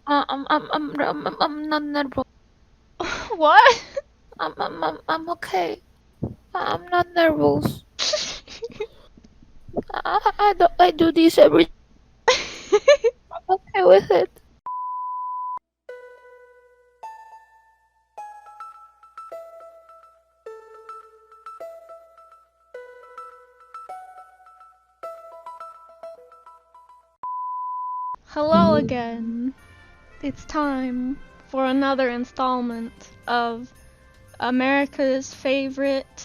I'm not nervous. What? I'm okay. I'm not nervous. I do this every. I'm okay with it. Hello again. It's time for another installment of America's favorite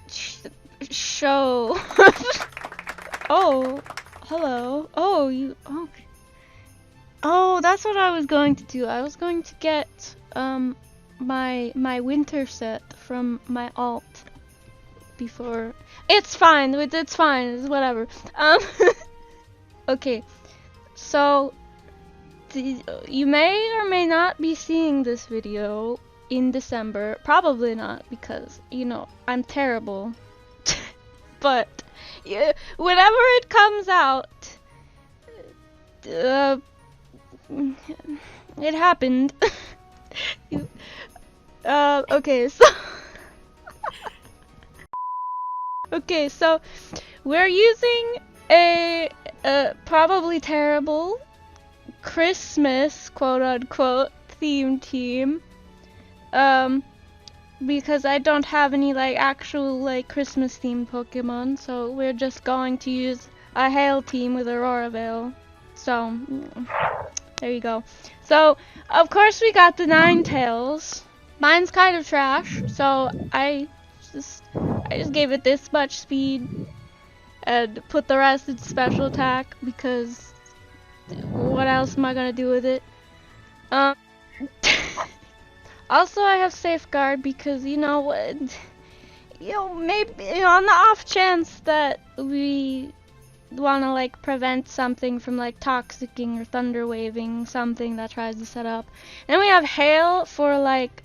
sh show. Oh, hello. Oh, you. Okay. Oh, that's what I was going to do. I was going to get my winter set from my alt before. It's fine. It's fine. It's whatever. Um. Okay. So you may or may not be seeing this video in December. Probably not, because you know I'm terrible. But yeah, whenever it comes out, uh, it happened. Okay, so okay, so we're using a probably terrible Christmas quote unquote theme team. Because I don't have any like actual like Christmas themed Pokemon, so we're just going to use a Hail team with Aurora Veil. So there you go. So of course we got the Ninetales. Mine's kind of trash, so I just gave it this much speed and put the rest in special attack, because what else am I gonna do with it? Um Also I have Safeguard because you know maybe on the off chance that we want to like prevent something from like toxicking or thunder waving something that tries to set up. And we have Hail for like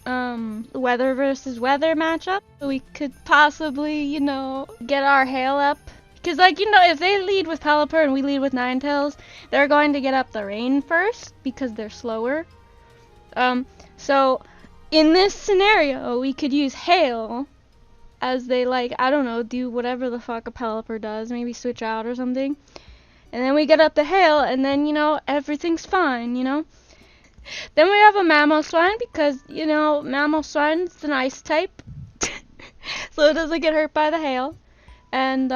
weather versus weather matchup. So we could possibly, you know, get our Hail up. Because like, you know, if they lead with Pelipper and we lead with Ninetales, they're going to get up the rain first because they're slower. So in this scenario, we could use Hail as they like, I don't know, do whatever the fuck a Pelipper does, maybe switch out or something. And then we get up the Hail, and then, you know, everything's fine, you know? Then we have a Mamoswine, because, you know, Mamoswine's an ice type, so it doesn't get hurt by the Hail. And,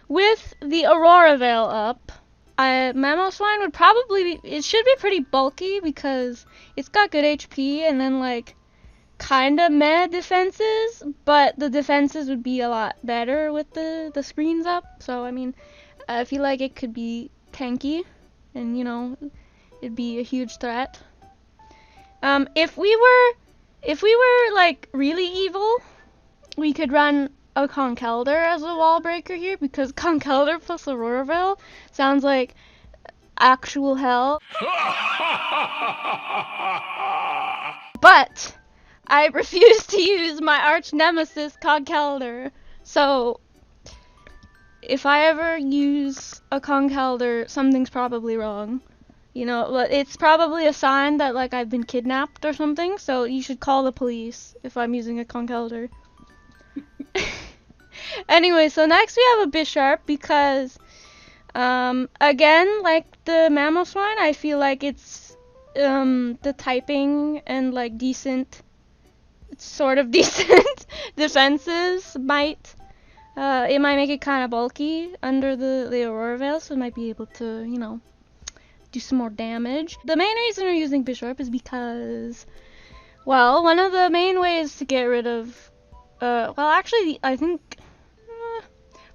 with the Aurora Veil up, Mamoswine would probably be, it should be pretty bulky, because it's got good HP, and then, like, kinda meh defenses, but the defenses would be a lot better with the screens up. So I mean, I feel like it could be tanky, and you know, it'd be a huge threat. If we were like really evil, we could run a Conkeldurr as a wall breaker here, because Conkeldurr plus Aurora Veil sounds like actual hell. But I refuse to use my arch nemesis Conkeldurr. So if I ever use a Conkeldurr, something's probably wrong. You know, it's probably a sign that like I've been kidnapped or something. So you should call the police if I'm using a Conkeldurr. Anyway, so next we have a Bisharp, because again, like the Mamoswine, I feel like it's the typing and like decent, sort of decent defenses might it might make it kind of bulky under the Aurora Veil, so it might be able to, you know, do some more damage. The main reason we're using Bisharp is because, well, one of the main ways to get rid of, well, actually, I think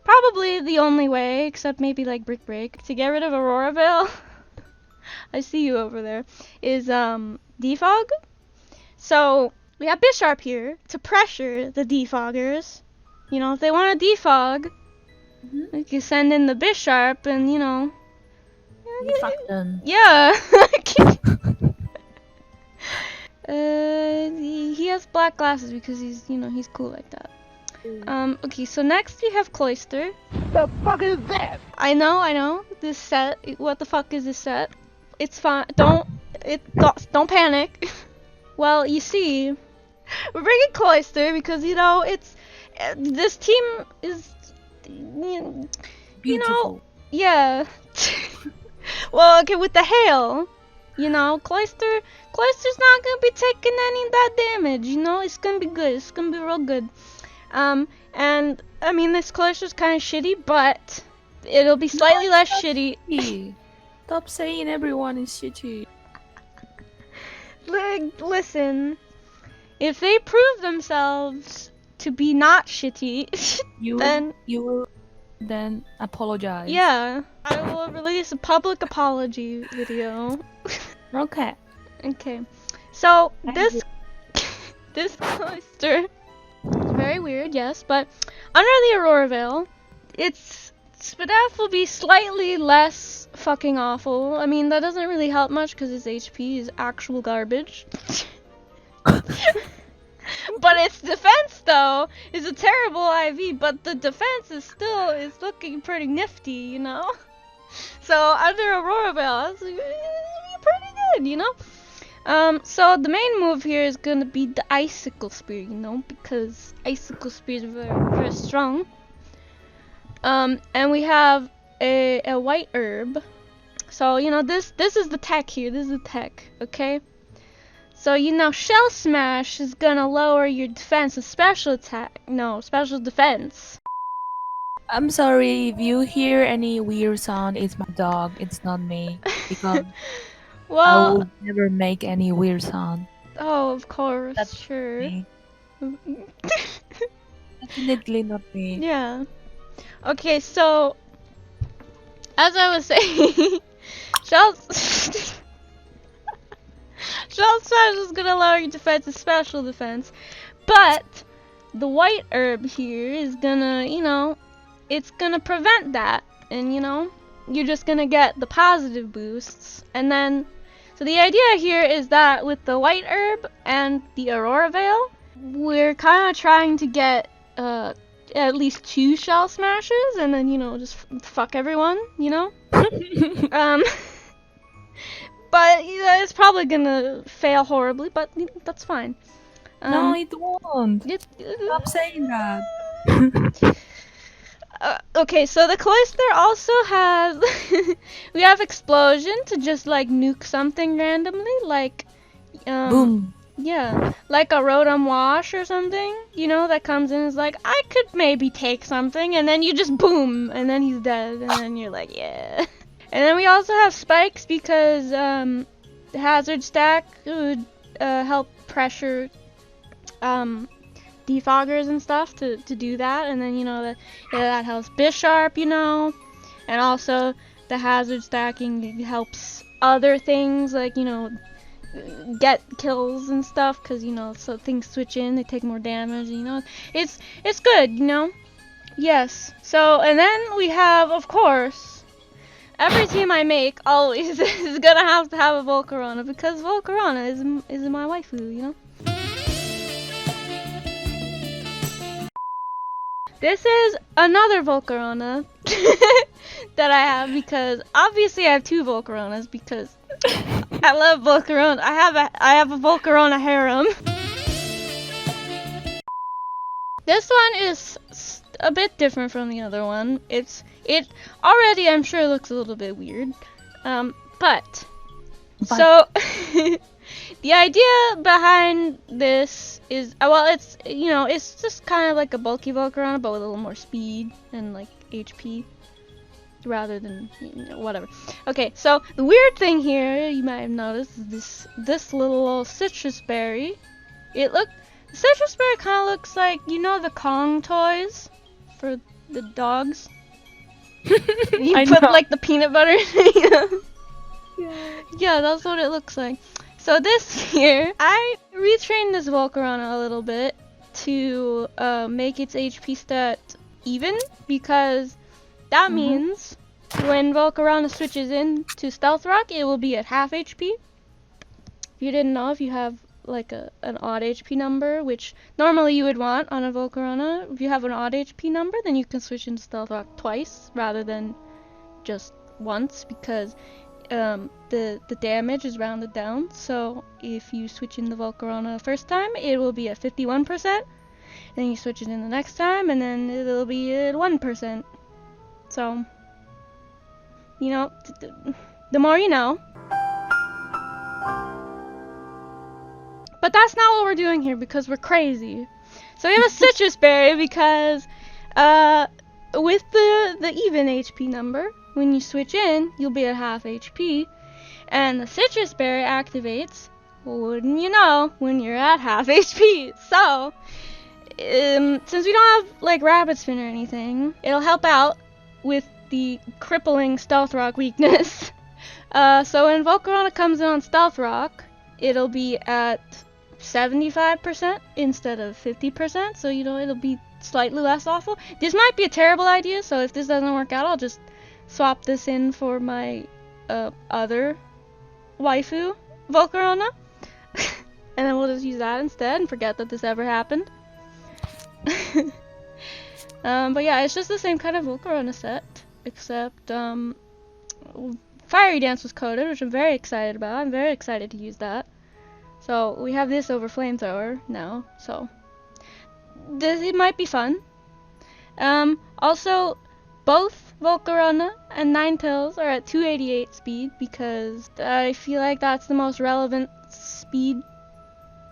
probably the only way, except maybe like Brick Break, to get rid of Aurora Veil, I see you over there, is defog. So we have Bisharp here to pressure the defoggers. You know, if they want to defog, we can send in the Bisharp and, you know. You fuck them. Yeah. He has black glasses because he's, you know, he's cool like that. Okay, so next we have Cloyster. The fuck is that? I know. This set, what the fuck is this set? It's fine. Don't panic. Well, you see, we're bringing Cloister because it's this team is you know, Beautiful. yeah. Well, okay, with the hail, Cloister's not gonna be taking any of that damage. It's gonna be good. It's gonna be real good. And I mean, this Cloister's kind of shitty, but it'll be slightly less shitty. Shitty. Stop saying everyone is shitty. Listen, if they prove themselves to be not shitty, You then will then apologize. yeah, I will release a public apology video. Okay. Okay, so I this Cloister is very weird, yes, but under the Aurora Veil, its SPDF will be slightly less fucking awful. I mean, that doesn't really help much because its HP is actual garbage. But its defense, though, is a terrible IV, but the defense is looking pretty nifty, So under Aurora Veil, it's pretty good, So the main move here is gonna be the Icicle Spear, because Icicle Spear is very, very strong. And we have a white herb. So, this is the tech here. This is the tech, okay? So, Shell Smash is gonna lower your defense and special attack. No, special defense. I'm sorry if you hear any weird sound. It's my dog. It's not me. Because I Well, will never make any weird sound. oh, of course, That's sure. Me. Definitely not me. Yeah. Okay, so as I was saying, Shell Smash is gonna lower your defense and special defense, but the white herb here is gonna, it's gonna prevent that, and you're just gonna get the positive boosts, and then, so the idea here is that with the white herb and the Aurora Veil, we're kind of trying to get at least 2 Shell Smashes, and then just fuck everyone, But it's probably gonna fail horribly, but that's fine. No, it won't. It's, Stop saying that. okay, so the Cloister also has we have Explosion to just like nuke something randomly, like Boom. yeah, like a Rotom Wash or something, that comes in and is like, I could maybe take something, and then you just boom, and then he's dead, and then you're like, yeah. And then we also have Spikes because Hazard Stack would help pressure defoggers and stuff to do that, and then that helps Bisharp, and also the Hazard Stacking helps other things like get kills and stuff, because so things switch in, they take more damage, it's good, yes. So, and then we have, of course, every team I make always is gonna have to have a Volcarona, because Volcarona is my waifu, This is another Volcarona that I have, because obviously I have 2 Volcaronas, because I love Volcarona. I have a Volcarona harem. This one is a bit different from the other one. It already, I'm sure, looks a little bit weird. But so the idea behind this is, it's just kind of like a bulky Volcarona, but with a little more speed and like HP, rather than whatever. Okay, so the weird thing here, you might have noticed, is this little citrus berry. The citrus berry kind of looks like, the Kong toys for the dogs. You I put know. like the peanut butter. Yeah, that's what it looks like. So this here, I retrained this Volcarona a little bit to make its HP stat even, because that means when Volcarona switches in to Stealth Rock, it will be at half HP. If you didn't know, if you have like an odd HP number, which normally you would want on a Volcarona, if you have an odd HP number, then you can switch into Stealth Rock twice rather than just once, because the damage is rounded down. So if you switch in the Volcarona first time, it will be at 51%. Then you switch it in the next time, and then it'll be at 1%. So, you know, the more you know. But that's not what we're doing here because we're crazy. So we have a citrus berry because with the even HP number, when you switch in, you'll be at half HP. And the citrus berry activates, wouldn't you know, when you're at half HP. So, since we don't have like rapid spin or anything, it'll help out with the crippling stealth rock weakness. So when Volcarona comes in on stealth rock, it'll be at 75% instead of 50%, so you know it'll be slightly less awful. This might be a terrible idea, so if this doesn't work out, I'll just swap this in for my other waifu Volcarona, and then we'll just use that instead and forget that this ever happened. But yeah, it's just the same kind of Volcarona set, except Fiery Dance was coded, which I'm very excited about. I'm very excited to use that. So we have this over Flamethrower now, so it might be fun. Also, both Volcarona and Ninetales are at 288 speed because I feel like that's the most relevant speed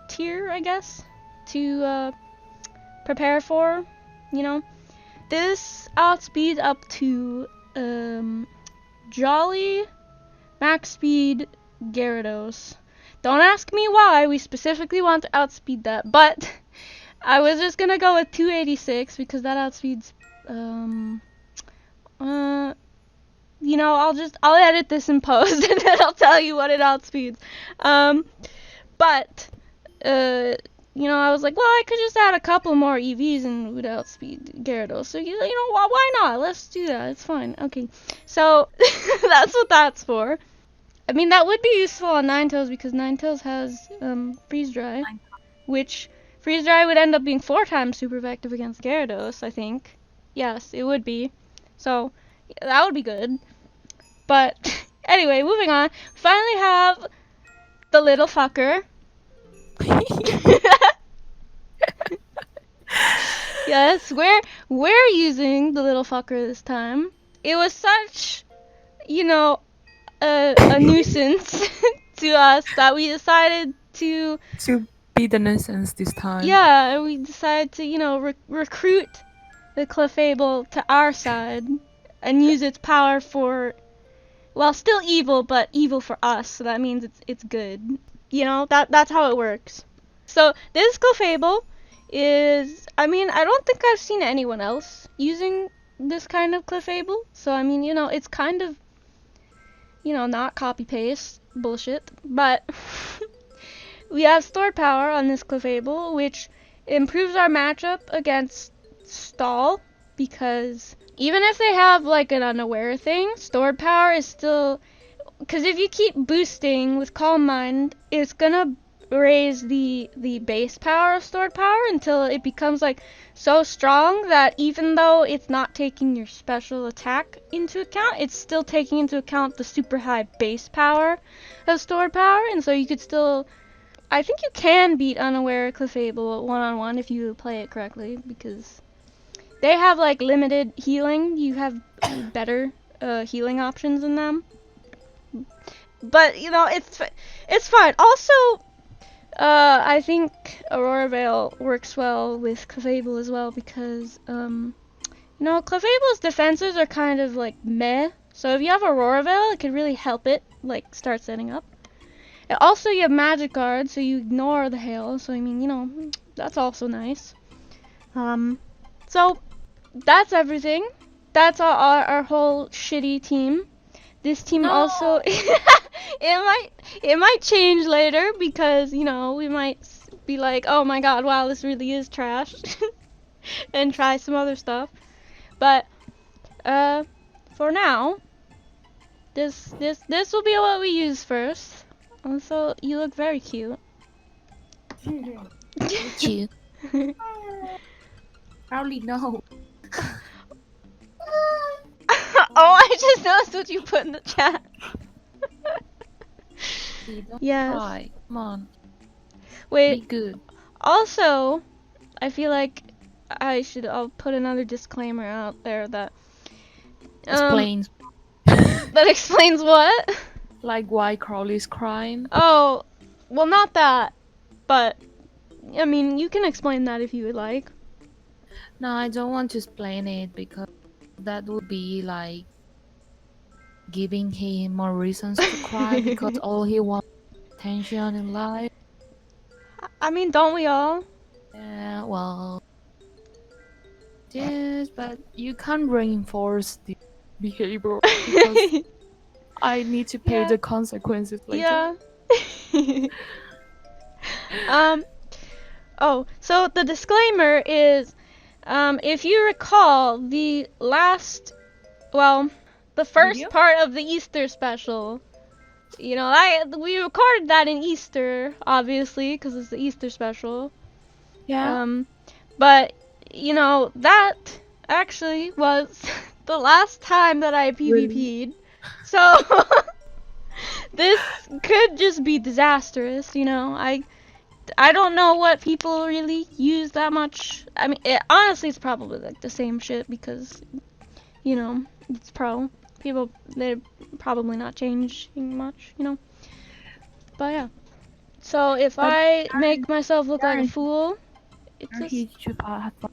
tier, I guess, to prepare for, you know. This outspeeds up to Jolly max speed Gyarados. Don't ask me why we specifically want to outspeed that, but I was just gonna go with 286 because that outspeeds, you know, I'll edit this in post and then I'll tell you what it outspeeds. But, you know, I was like, well, I could just add a couple more EVs and it would outspeed Gyarados. So, you know, why not? Let's do that. It's fine. Okay. So, that's what that's for. I mean, that would be useful on Ninetales because Ninetales has Freeze Dry, which Freeze Dry would end up being 4 times super effective against Gyarados, I think. Yes, it would be. So, yeah, that would be good. But, anyway, moving on. Finally have the little fucker. Yes, we're using the little fucker this time. It was such, you know, a nuisance to us that we decided to be the nuisance this time. Yeah, we decided to, you know, recruit the Clefable to our side and use its power for, well, still evil, but evil for us. So that means it's good. You know, that's how it works. So this Clefable is, I mean, I don't think I've seen anyone else using this kind of Clefable. So I mean, you know, it's kind of, you know, not copy-paste bullshit, but we have stored power on this Clefable, which improves our matchup against Stall, because even if they have, like, an unaware thing, stored power is still, because if you keep boosting with Calm Mind, it's gonna raise the base power of stored power until it becomes, like, so strong that even though it's not taking your special attack into account, it's still taking into account the super high base power of stored power, and so you could still, I think you can beat Unaware Clefable one-on-one if you play it correctly, because they have, like, limited healing. You have better healing options than them. But, you know, it's fine. Also, I think Aurora Veil works well with Clefable as well because, you know, Clefable's defenses are kind of like meh. So if you have Aurora Veil, it could really help it, like, start setting up. And also, you have Magic Guard, so you ignore the hail. So, I mean, you know, that's also nice. So, that's everything. That's our whole shitty team. This team also, it might change later because, you know, we might be like, oh my god, wow, this really is trash, and try some other stuff. But for now, this will be what we use first. Also, you look very cute. Cute. Crowley, no. Oh, I just noticed what you put in the chat. Hey, don't Yes. cry. Come on, Wait. be good. Also, I feel like I'll put another disclaimer out there that um Explains that explains what? like why Crowley's crying. Oh, well, not that, but I mean, you can explain that if you would like. No, I don't want to explain it because that would be like giving him more reasons to cry because all he wants is attention in life. I mean, don't we all? Yeah, well, yes, but you can't reinforce the behavior because I need to pay Yeah. the consequences later. Yeah. um. Oh, so the disclaimer is, if you recall well, the first Video? part of the Easter special, we recorded that in Easter, obviously, because it's the Easter special. Yeah. Um, but that actually was the last time that I Really? PvP'd. So this could just be disastrous, I don't know what people really use that much. I mean, honestly, it's probably like the same shit because, it's pro. People, they're probably not changing much. But yeah. So if But I make myself look we like a aren't fool, it's here just. to have fun.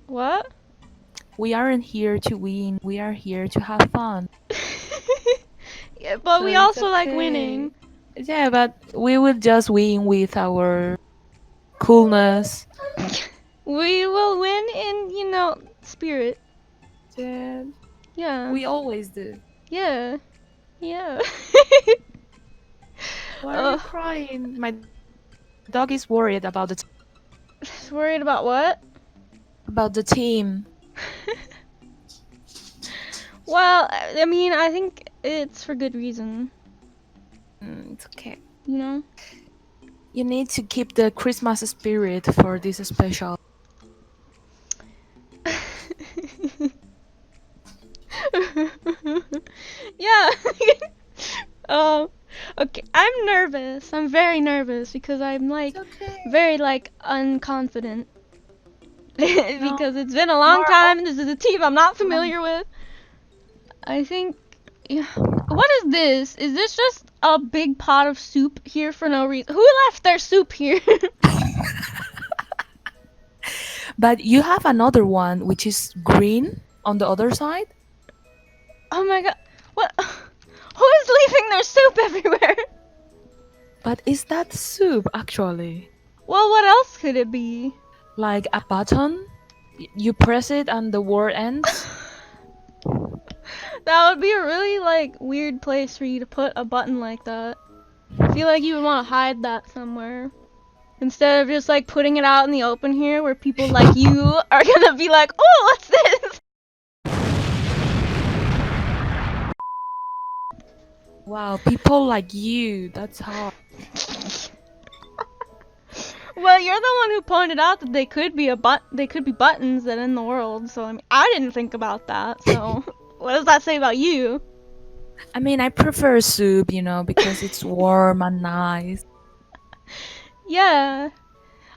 What? We aren't here to win. We are here to have fun. Yeah, but So we it's also like okay. winning. Yeah, but we will just win with our coolness. We will win in, spirit. Yeah, Yeah. we always do. Yeah. Yeah. Why are you Ugh. crying? My dog is worried Worried about what? about the team. Well, I mean, I think it's for good reason, It's okay. you know? You need to keep the Christmas spirit for this special. Yeah. um, okay, I'm nervous. I'm very nervous because I'm It's like okay. very like unconfident No, because it's been a you long are time. This is a team I'm not always familiar with. I think yeah. What is this? Is this just a big pot of soup here for no reason? Who left their soup here? But you have another one which is green on the other side. Oh my god. What? Who is leaving their soup everywhere? But is that soup actually? Well, what else could it be? Like a button? You press it and the word ends? That would be a really like weird place for you to put a button like that. I feel like you would want to hide that somewhere. Instead of just like putting it out in the open here where people like you are gonna be like, oh, what's this? Wow, people like you, that's hard. Well, you're the one who pointed out that they could be buttons that in the world. So I mean, I didn't think about that. So what does that say about you? I mean, I prefer soup, because it's warm and nice. Yeah.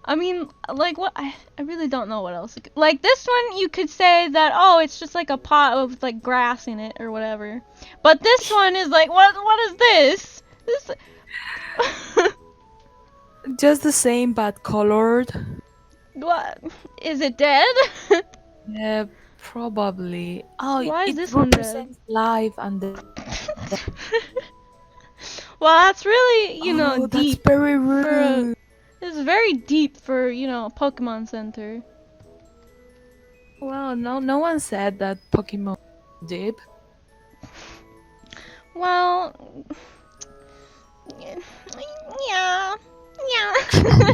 I mean, like what? I really don't know what else. Like this one, you could say that oh, it's just like a pot with like grass in it or whatever. But this one is like what? What is this? This. Just the same but colored. What? Is it dead? Yeah, probably. Oh, Why is it this one dead? represents life and Well, that's really, oh, that's deep very for a. rude. This is very deep for, a Pokemon Center. Well, no one said that Pokemon did. Well, yeah, yeah.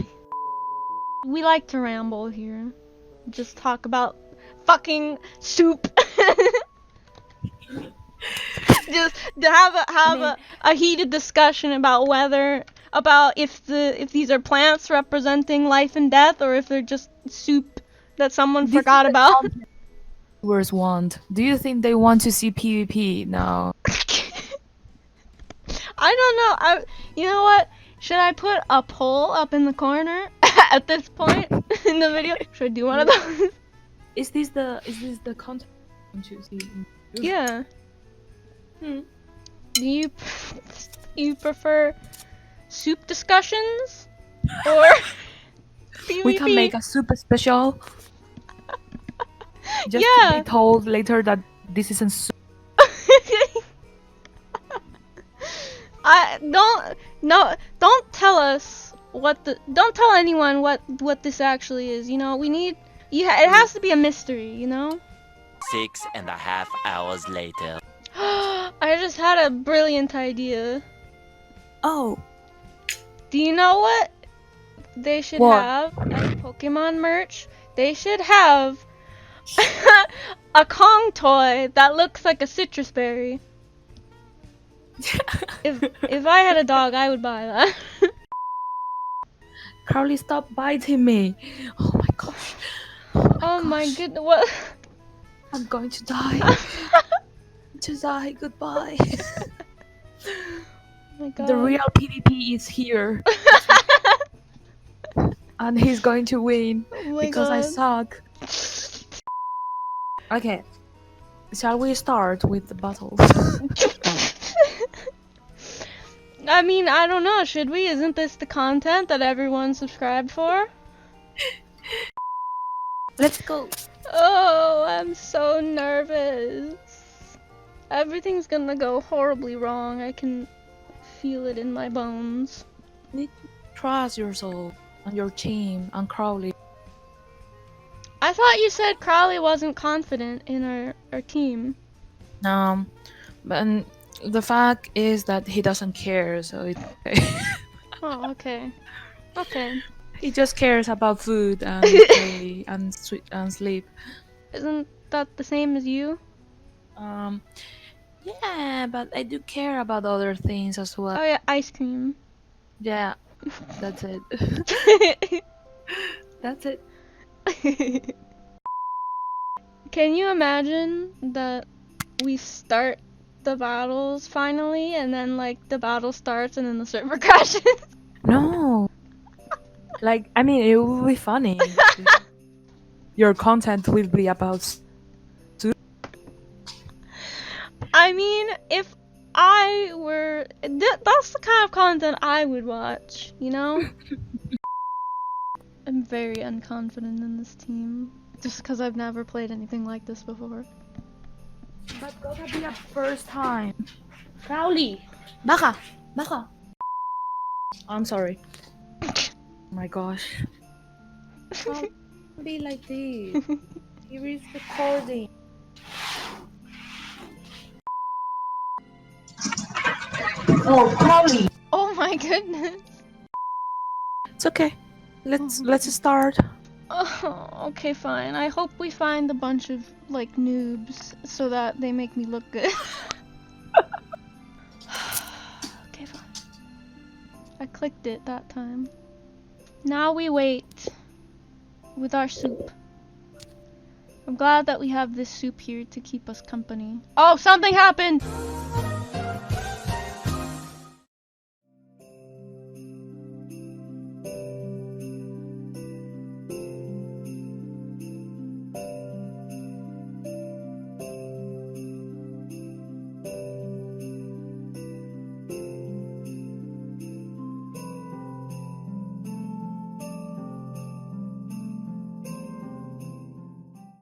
We like to ramble here. Just talk about fucking soup. Just to have a I mean, a heated discussion about if these are plants representing life and death or if they're just soup that someone this is forgot the about. content viewers want. Do you think they want to see PvP? No. I don't know. You know what? Should I put a poll up in the corner at this point in the video? Should I do one of those? Is this the content you see? Yeah. Do you prefer soup discussions or PvP? We can make a super special. Just Yeah. to be told later that this isn't soup. Don't tell us don't tell anyone what this actually is. You know, it has to be a mystery, you know? 6.5 hours later. I just had a brilliant idea. Oh, Do you know what they should What? have as Pokemon merch? They should have a Kong toy that looks like a citrus berry. If I had a dog, I would buy that. Crowley, stop biting me! Oh my gosh! Oh my gosh. goodness, what? I'm going to die. To die. Goodbye. Oh my god. The real PvP is here, and he's going to win Oh my because I god. suck. Okay, shall we start with the battles? I mean, I don't know, should we? Isn't this the content that everyone subscribed for? Let's go. Oh, I'm so nervous. Everything's gonna go horribly wrong. I can feel it in my bones. You need to trust yourself and your team and Crowley. I thought you said Crowley wasn't confident in our team. But the fact is that he doesn't care, so it's okay. Oh, okay. Okay. He just cares about food and play and sleep. Isn't that the same as you? Yeah, but I do care about other things as well. Oh yeah, ice cream. Yeah, that's it. That's it. Can you imagine that we start the battles finally and then like the battle starts and then the server crashes? No. Like, I mean, it will be funny. Your content will be about I mean, if I were that's the kind of content I would watch, you know? I'm very unconfident in this team just because I've never played anything like this before. But gonna be a first time. Crowley! Baka! Baka! I'm sorry. My gosh. Don't be like this. Here is recording. Oh, Crowley! Oh my goodness. It's okay. Let's start. Oh, okay, fine. I hope we find a bunch of like noobs so that they make me look good. Okay, fine. I clicked it that time. Now we wait with our soup. I'm glad that we have this soup here to keep us company. Oh, something happened!